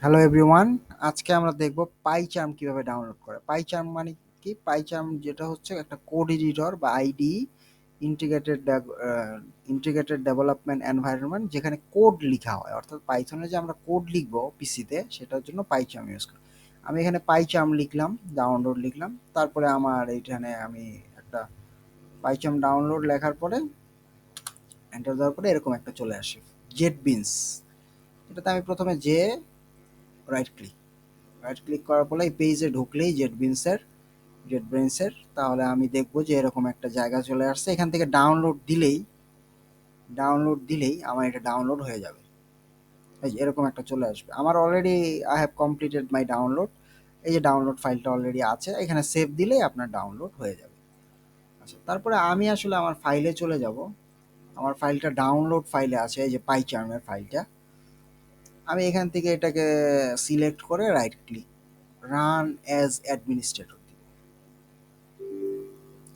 Hello everyone, আজকে আমরা দেখব পাইচার্ম কিভাবে ডাউনলোড করে। পাইচার্ম মানে কি? পাইচার্ম যেটা হচ্ছে একটা কোড এডিটর বা ID, integrated integrated development environment, যেখানে কোড লেখা হয়। অর্থাৎ পাইথনে যে আমরা কোড লিখব পিসিতে, সেটার জন্য পাইচার্ম ইউজ করি। আমি এখানে পাইচার্ম লিখলাম, ডাউনলোড লিখলাম, তারপরে আমার এইখানে আমি একটা পাইচার্ম ডাউনলোড লেখার পরে এন্টার দেওয়ার পরে এরকম একটা চলে আসে, জেট বিনস। এটাতে আমি প্রথমে যে রাইট ক্লিক করার পরে এই পেজে ঢুকলেই জেট ব্রেন্সের তাহলে আমি দেখবো যে এরকম একটা জায়গা চলে আসছে। এখান থেকে ডাউনলোড দিলেই আমার এটা ডাউনলোড হয়ে যাবে। এই যে এরকম একটা চলে আসবে। আমার already I have completed my download. এই যে ডাউনলোড ফাইলটা অলরেডি আছে, এখানে সেভ দিলেই আপনার ডাউনলোড হয়ে যাবে। আচ্ছা, তারপরে আমি আসলে আমার ফাইলে চলে যাব। আমার ফাইলটা ডাউনলোড ফাইলে আছে, এই যে পাইচার্মের ফাইলটা। আমি এখান থেকে এটাকে সিলেক্ট করে right click, run as administrator,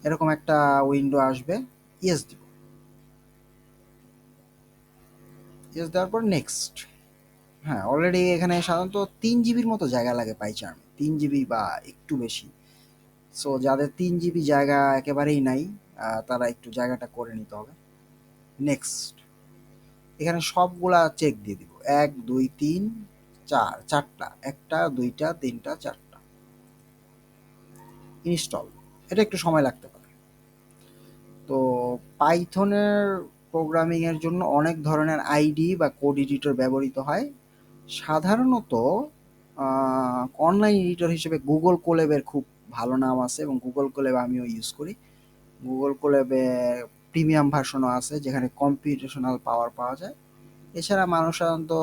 এরকম একটা উইন্ডো আসবে। ইয়েস দিব। ইয়েস দেওয়ার পর নেক্সট। হ্যাঁ, অলরেডি এখানে সাধারণত 3 জিবির মতো জায়গা লাগে পাইচার্মে, 3 জিবি বা একটু বেশি। সো যাদের 3 জিবি জায়গা একেবারেই নাই, তারা একটু জায়গাটা করে নিতে হবে। নেক্সট। এখানে সবগুলা চেক দিয়ে দিব, 1 2 3 4, চারটা, একটা দুইটা তিনটা চারটা। ইনস্টল। এটা একটু সময় লাগতে পারে। তো পাইথনের প্রোগ্রামিং এর জন্য অনেক ধরনের আইডি বা কোড এডিটর ব্যবহৃত হয়। সাধারণত অনলাইন এডিটর হিসেবে গুগল কোল্যাবের খুব ভালো নাম আছে, এবং গুগল কোল্যাব আমিও ইউজ করি। গুগল কোল্যাবে প্রিমিয়াম ভার্সনও আছে, যেখানে কম্পিউটেশনাল পাওয়ার পাওয়া যায়। এছাড়া মানুষ সাধারণত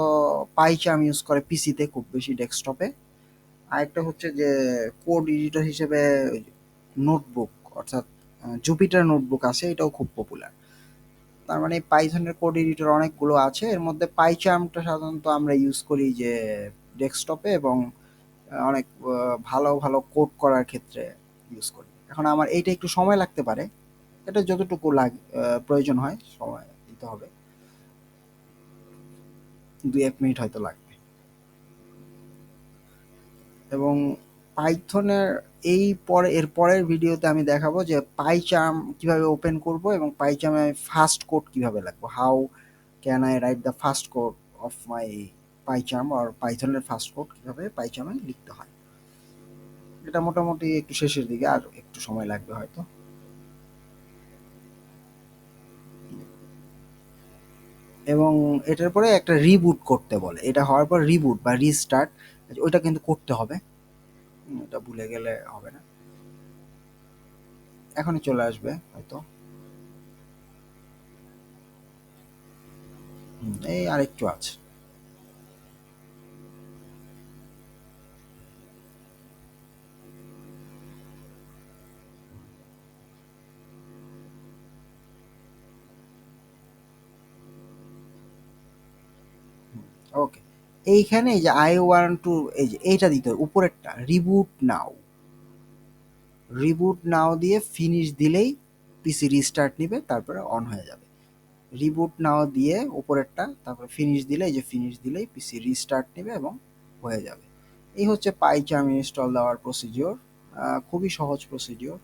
পাইচার্ম ইউজ করে পিসিতে, খুব বেশি ডেস্কটপে। আরেকটা হচ্ছে যে কোড এডিটর হিসেবে নোটবুক, অর্থাৎ জুপিটার নোটবুক আছে, এটাও খুব পপুলার। তার মানে পাইথনের কোড এডিটর অনেকগুলো আছে, এর মধ্যে পাইচার্মটা সাধারণত আমরা ইউজ করি যে ডেস্কটপে, এবং অনেক ভালো ভালো কোড করার ক্ষেত্রে ইউজ করি। এখন আমার এইটা একটু সময় লাগতে পারে, এটা যতটুকু প্রয়োজন হয় সময় দিতে হবে, 2 1 মিনিট হয়তো লাগবে। এবং পাইথনের এর পরের ভিডিওতে আমি দেখাবো যে পাইচার্ম কিভাবে ওপেন করব, এবং পাইচার্মে ফাস্ট কোড কিভাবে লাগবে। How can I write the first code of my PyCharm, আর পাইথনের ফার্স্ট কোড কিভাবে পাইচার্মে লিখতে হয়। এটা মোটামুটি একটু শেষের দিকে, আর একটু সময় লাগবে হয়তো। এবং এটার পরে একটা রিবুট করতে বলে, এটা হওয়ার পর রিবুট বা রিস্টার্ট, ওইটা কিন্তু করতে হবে। এটা ভুলে গেলে হবে না, এখনই চলে আসবে হয়তো। এই আর একটু আছে। ওকে, এইখানে এই যে আই ওয়ান্ট টু, এই যে এইটা দিতে হবে উপরেরটা, রিবুট নাও দিয়ে ফিনিশ দিলেই পিসি রিস্টার্ট নিবে, তারপরে অন হয়ে যাবে। রিবুট নাও দিয়ে উপরেরটা, তারপরে ফিনিশ দিলে, এই যে ফিনিশ দিলেই পিসি রিস্টার্ট নিবে এবং হয়ে যাবে। এই হচ্ছে পাইচার্ম ইনস্টল দেওয়ার প্রসিডিওর। খুবই সহজ প্রসিডিওর।